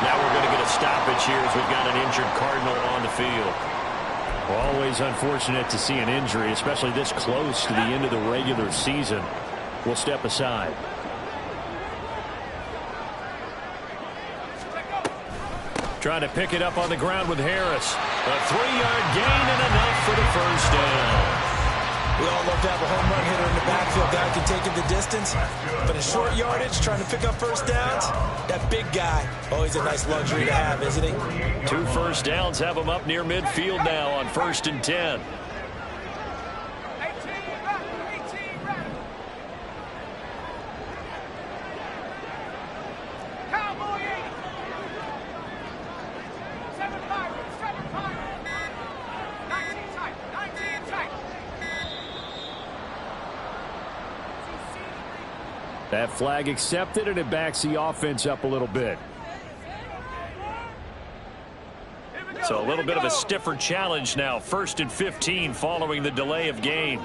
Now we're going to get a stoppage here as we've got an injured Cardinal on the field. Always unfortunate to see an injury, especially this close to the end of the regular season. We'll step aside. Trying to pick it up on the ground with Harris. A 3-yard gain and enough for the first down. We all love to have a home run hitter in the backfield. Guy can take it the distance. But in short yardage, trying to pick up first downs, that big guy, always a nice luxury to have, isn't he? 2 first downs have him up near midfield now on 1st and 10. That flag accepted, and it backs the offense up a little bit. So a little bit of a stiffer challenge now. 1st and 15 following the delay of game.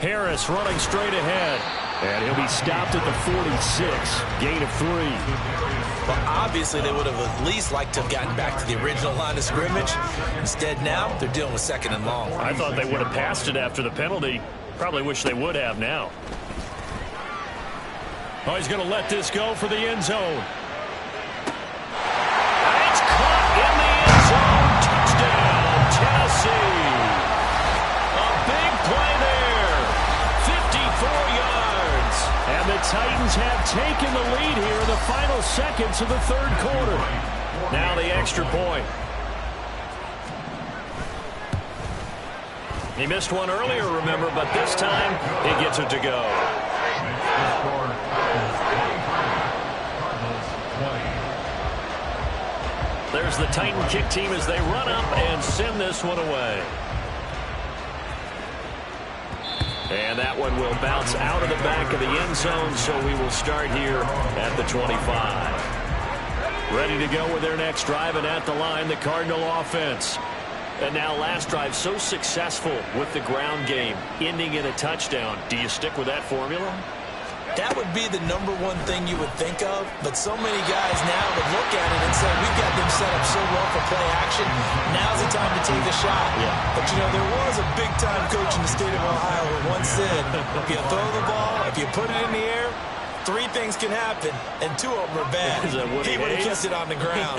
Harris running straight ahead. And he'll be stopped at the 46. Gain of 3. Well, obviously they would have at least liked to have gotten back to the original line of scrimmage. Instead now, they're dealing with 2nd and long. I thought they would have passed it after the penalty. Probably wish they would have now. Oh, he's going to let this go for the end zone. And it's caught in the end zone. Touchdown, Tennessee. A big play there. 54 yards. And the Titans have taken the lead here in the final seconds of the third quarter. Now the extra point. He missed one earlier, remember, but this time he gets it to go. There's the Titan kick team as they run up and send this one away. And that one will bounce out of the back of the end zone, so we will start here at the 25. Ready to go with their next drive, and at the line, the Cardinal offense. And now last drive so successful with the ground game, ending in a touchdown. Do you stick with that formula? That would be the number one thing you would think of, but so many guys now would look at it and say, we've got them set up so well for play action, now's the time to take a shot. Yeah. But, you know, there was a big-time coach in the state of Ohio who once said, if you throw the ball, if you put it in the air, 3 things can happen, and 2 of them are bad. He would have kept it on the ground.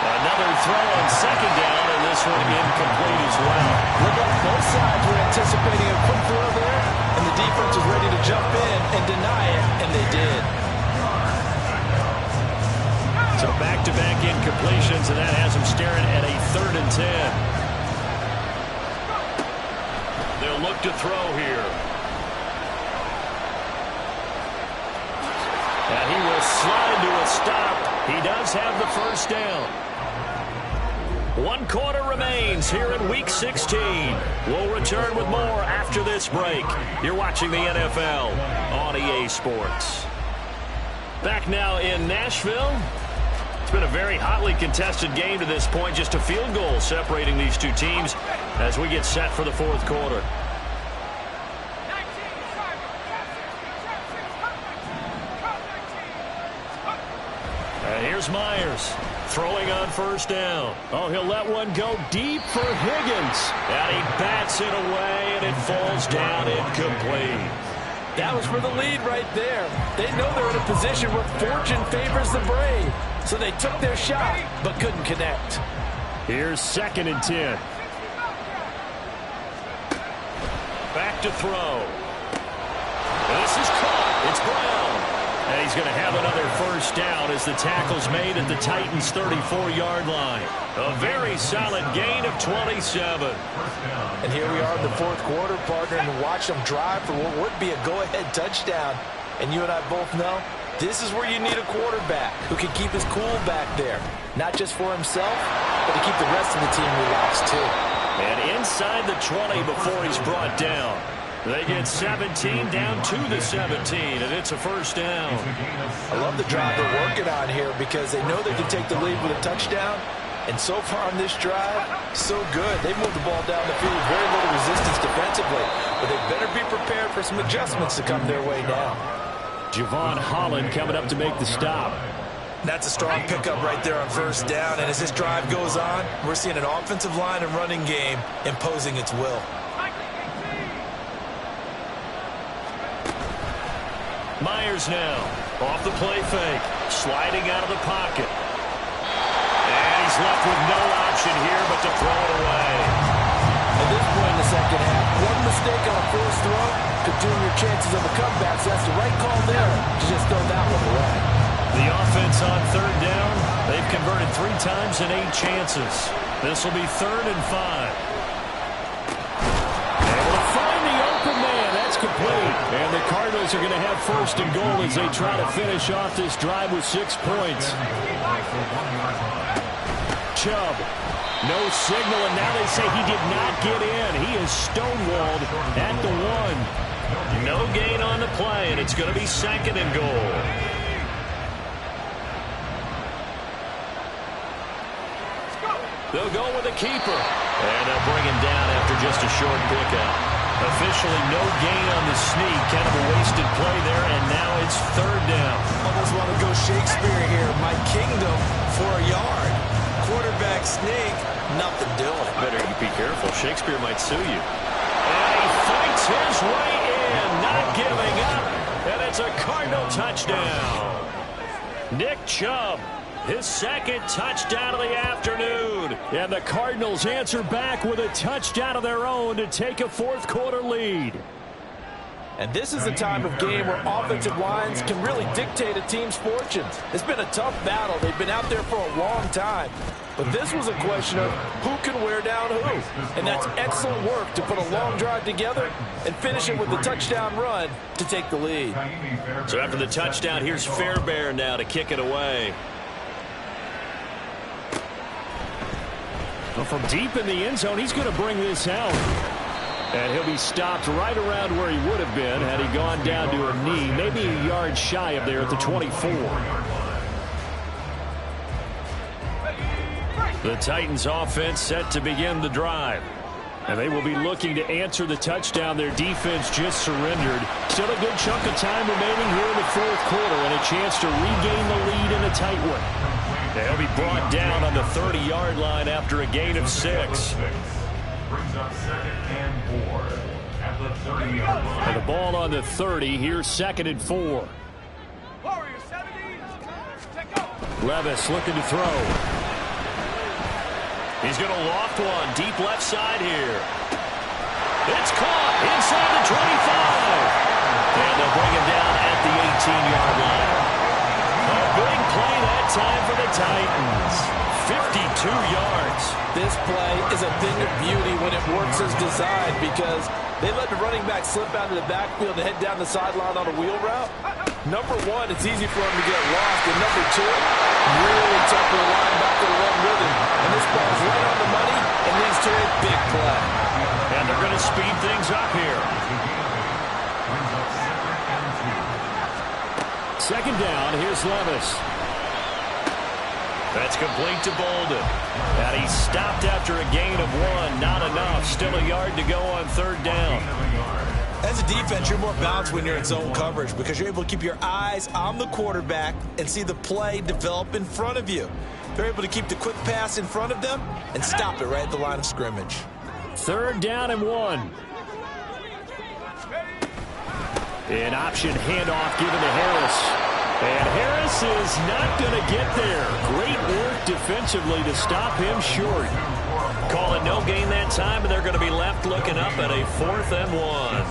Another throw on second down, and this one incomplete as well. Look like both sides were anticipating a quick throw there, and the defense was ready to jump in and deny it, and they did. So back-to-back incompletions, and that has them staring at a 3rd and 10. They'll look to throw here. And he will slide to a stop. He does have the first down. 1 quarter remains here in Week 16. We'll return with more after this break. You're watching the NFL on EA Sports. Back now in Nashville. It's been a very hotly contested game to this point. Just a field goal separating these two teams as we get set for the 4th quarter. Here's Myers throwing on first down. Oh, he'll let one go deep for Higgins. And he bats it away, and it falls down incomplete. That was for the lead right there. They know they're in a position where fortune favors the brave. So they took their shot, but couldn't connect. Here's 2nd and 10. Back to throw. This is caught. It's Brown. And he's going to have another first down as the tackle's made at the Titans' 34-yard line. A very solid gain of 27. And here we are in the 4th quarter, partner, and watch them drive for what would be a go-ahead touchdown. And you and I both know this is where you need a quarterback who can keep his cool back there. Not just for himself, but to keep the rest of the team relaxed, too. And inside the 20 before he's brought down. They get 17 down to the 17, and it's a first down. I love the drive they're working on here because they know they can take the lead with a touchdown. And so far on this drive, so good. They moved the ball down the field with very little resistance defensively. But they better be prepared for some adjustments to come their way now. Javon Holland coming up to make the stop. That's a strong pickup right there on first down. And as this drive goes on, we're seeing an offensive line and running game imposing its will. Myers now, off the play fake, sliding out of the pocket. And he's left with no option here but to throw it away. At this point in the second half, one mistake on a forced throw could doom your chances of a comeback. So that's the right call there to just throw that one away. The offense on 3rd down, they've converted 3 times in 8 chances. This will be 3rd and 5. Complete. And the Cardinals are going to have 1st and goal as they try to finish off this drive with 6 points. Chubb, no signal, and now they say he did not get in. He is stonewalled at the 1. No gain on the play, and it's going to be 2nd and goal. They'll go with the keeper, and they'll bring him down after just a short pickup. Officially no gain on the sneak. Kind of a wasted play there, and now it's 3rd down. Almost want to go Shakespeare here. My kingdom for a yard. Quarterback sneak, nothing doing. Better be careful. Shakespeare might sue you. And he fights his way in, not giving up. And it's a Cardinal touchdown. Nick Chubb, his 2nd touchdown of the afternoon. And the Cardinals answer back with a touchdown of their own to take a 4th quarter lead. And this is the time of game where offensive lines can really dictate a team's fortunes. It's been a tough battle. They've been out there for a long time. But this was a question of who can wear down who. And that's excellent work to put a long drive together and finish it with a touchdown run to take the lead. So after the touchdown, here's Fairbairn now to kick it away. Well, from deep in the end zone, he's going to bring this out. And he'll be stopped right around where he would have been had he gone down to a knee, maybe a yard shy of there at the 24. The Titans offense set to begin the drive. And they will be looking to answer the touchdown their defense just surrendered. Still a good chunk of time remaining here in the fourth quarter and a chance to regain the lead in a tight one. They'll be brought down on the 30-yard line after a gain of 6. Brings up 2nd and 4 at the 30-yard line. And the ball on the 30. Here's 2nd and 4. Levis looking to throw. He's going to loft one deep left side here. It's caught inside the 25. And they'll bring him down at the 18-yard line. A big play that time for the Titans. 52 yards. This play is a thing of beauty when it works as designed because they let the running back slip out of the backfield and head down the sideline on a wheel route. Number one, it's easy for him to get lost. And number two, really tough for the linebacker to run with him. And this ball is right on the money and leads to a big play. And they're going to speed things up here. Second down, here's Levis. That's complete to Bolden. And he's stopped after a gain of 1. Not enough. Still a yard to go on 3rd down. As a defense, you're more balanced when you're in zone coverage because you're able to keep your eyes on the quarterback and see the play develop in front of you. They're able to keep the quick pass in front of them and stop it right at the line of scrimmage. 3rd down and 1. An option handoff given to Harris. And Harris is not going to get there. Great work defensively to stop him short. Call it no gain that time, and they're going to be left looking up at a 4th and 1.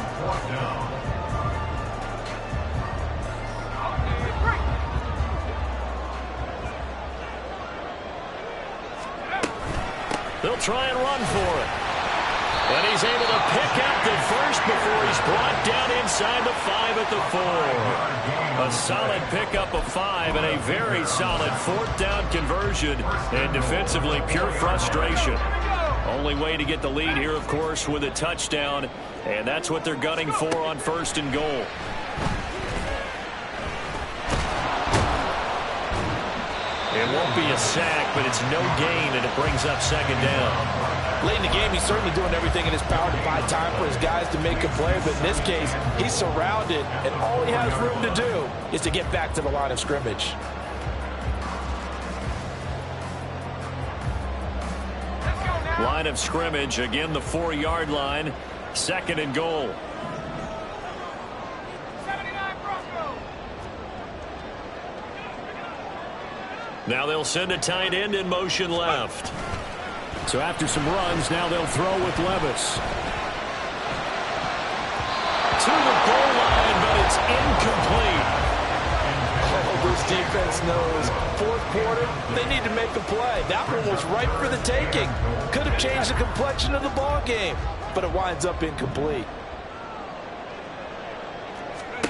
They'll try and run for it. And he's able to pick up the first before he's brought down inside the 5 at the 4. A solid pickup of 5 and a very solid 4th down conversion. And defensively, pure frustration. Only way to get the lead here, of course, with a touchdown. And that's what they're gunning for on 1st and goal. It won't be a sack, but it's no gain, and it brings up 2nd down. Late in the game, he's certainly doing everything in his power to buy time for his guys to make a play. But in this case, he's surrounded, and all he has room to do is to get back to the line of scrimmage. Line of scrimmage, again the 4-yard line. 2nd and goal. Now they'll send a tight end in motion left. So after some runs, now they'll throw with Levis. To the goal line, but it's incomplete. Oh, this defense knows 4th quarter, they need to make a play. That one was ripe for the taking. Could have changed the complexion of the ball game, but it winds up incomplete.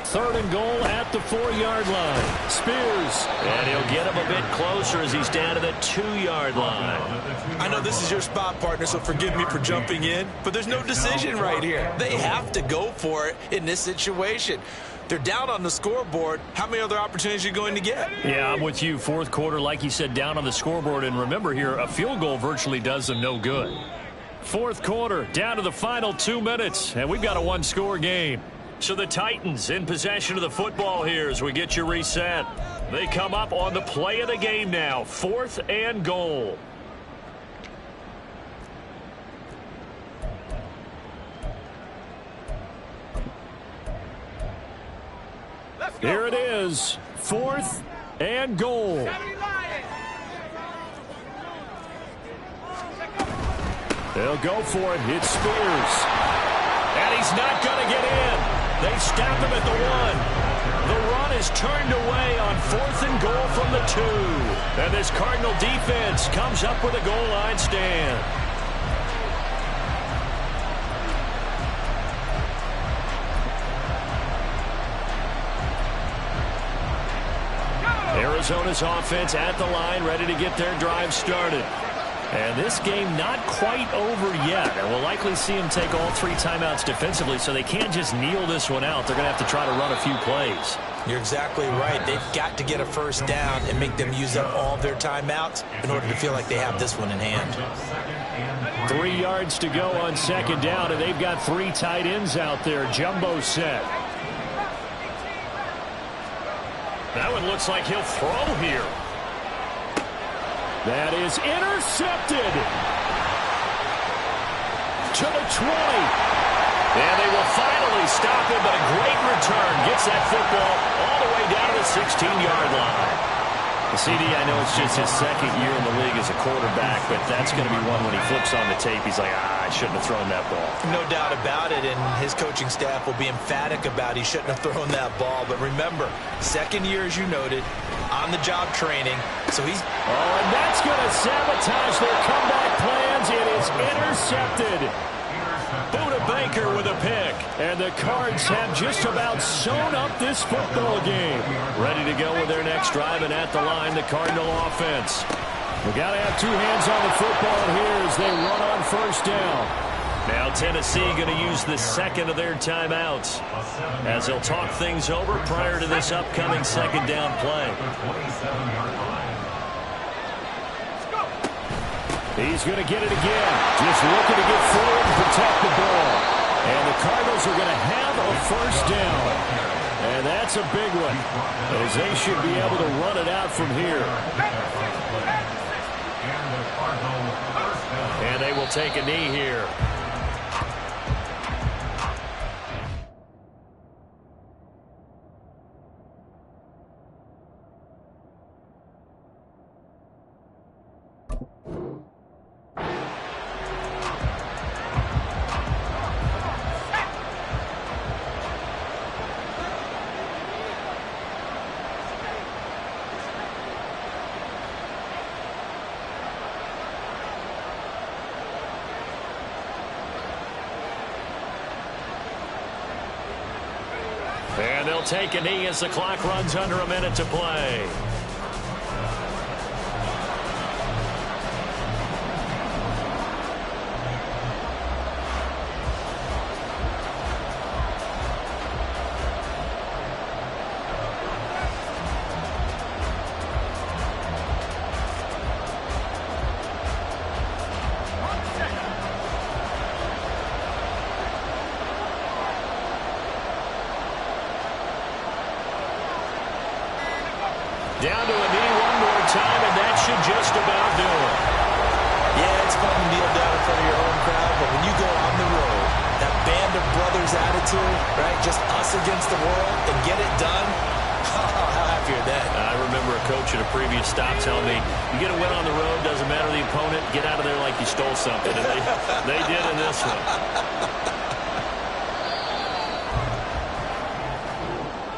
3rd and goal at the 4-yard line. Spears. And he'll get him a bit closer as he's down to the 2-yard line. I know this is your spot, partner, so forgive me for jumping in, but there's no decision right here. They have to go for it in this situation. They're down on the scoreboard. How many other opportunities are you going to get? Yeah, I'm with you. 4th quarter, like you said, down on the scoreboard. And remember here, a field goal virtually does them no good. 4th quarter, down to the final 2 minutes, and we've got a 1-score game. So the Titans in possession of the football here as we get you reset. They come up on the play of the game now. 4th and goal. Here it is. 4th and goal. They'll go for it. It's Spears. And he's not going to get in. They stop him at the 1. The run is turned away on 4th and goal from the 2. And this Cardinal defense comes up with a goal line stand. Arizona's offense at the line, ready to get their drive started. And this game not quite over yet. And we'll likely see them take all 3 timeouts defensively, so they can't just kneel this one out. They're going to have to try to run a few plays. You're exactly right. They've got to get a first down and make them use up all their timeouts in order to feel like they have this one in hand. 3 yards to go on 2nd down, and they've got 3 tight ends out there. Jumbo set. That one looks like he'll throw here. That is intercepted to the 20. And they will finally stop him, but a great return gets that football all the way down to the 16-yard line. The CD, I know it's just his 2nd year in the league as a quarterback, but that's going to be one when he flips on the tape. He's like, I shouldn't have thrown that ball. No doubt about it, and his coaching staff will be emphatic about he shouldn't have thrown that ball. But remember, 2nd year, as you noted, on-the-job training, so he's... Oh, and that's going to sabotage their comeback plans. It is intercepted. Buda Baker with a pick. And the Cards have just about sewn up this football game. Ready to go with their next drive, and at the line, the Cardinal offense. We got to have 2 hands on the football here as they run on 1st down. Now Tennessee going to use the 2nd of their timeouts as they'll talk things over prior to this upcoming 2nd down play. He's going to get it again. Just looking to get forward and protect the ball. And the Cardinals are going to have a 1st down. And that's a big one, as they should be able to run it out from here. And they will take a knee here. And they'll take a knee as the clock runs under a minute to play. Down to a knee one more time, and that should just about do it. Yeah, it's fun to kneel down in front of your home crowd, but when you go on the road, that band of brothers attitude, right, just us against the world, and get it done, how happy are they? I remember a coach at a previous stop telling me, you get a win on the road, doesn't matter the opponent, get out of there like you stole something. And they did in this one.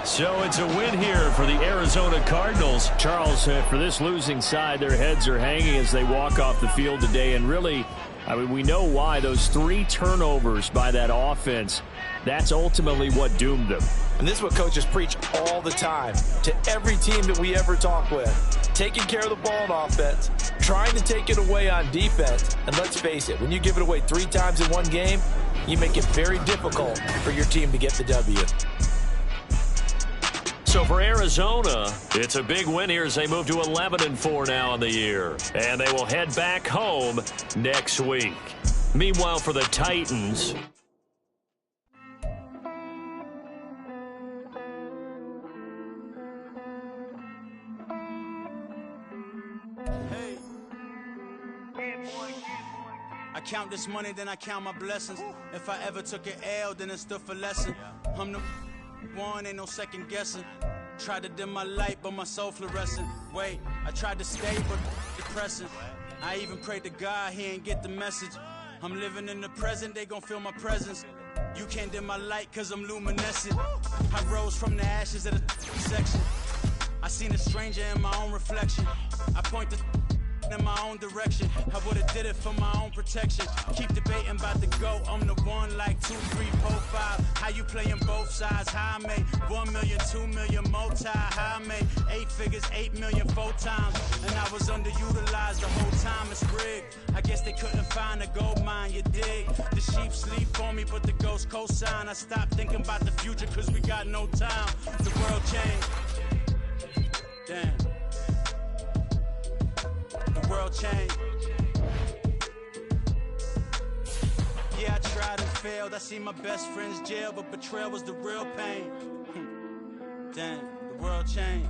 So it's a win here for the Arizona Cardinals. Charles, for this losing side, their heads are hanging as they walk off the field today. And really, I mean, we know why. Those 3 turnovers by that offense, that's ultimately what doomed them. And this is what coaches preach all the time to every team that we ever talk with. Taking care of the ball on offense, trying to take it away on defense. And let's face it, when you give it away 3 times in one game, you make it very difficult for your team to get the W. So for Arizona, it's a big win here as they move to 11-4 now on the year. And they will head back home next week. Meanwhile, for the Titans... I count this money, then I count my blessings. If I ever took an L, then it stood for lesson. I'm the one, ain't no second guessing. Tried to dim my light, but my soul fluorescent. Wait, I tried to stay, but depressing. I even prayed to God, he ain't get the message. I'm living in the present, they gon' feel my presence. You can't dim my light cause I'm luminescent. I rose from the ashes of the section. I seen a stranger in my own reflection. I point the in my own direction. I would've did it for my own protection. Keep debating about the GOAT. I'm the one like 2, 3, 4, 5. How you playing both sides? How I made 1 million, 2 million multi. How I made 8 figures, 8 million 4 times. And I was underutilized the whole time. It's rigged. I guess they couldn't find a gold mine, you dig? The sheep sleep for me, but the ghost cosign. I stopped thinking about the future cause we got no time. The world changed. Damn. The world changed. Yeah, I tried and failed. I see my best friends jail, but betrayal was the real pain. Damn, the world changed.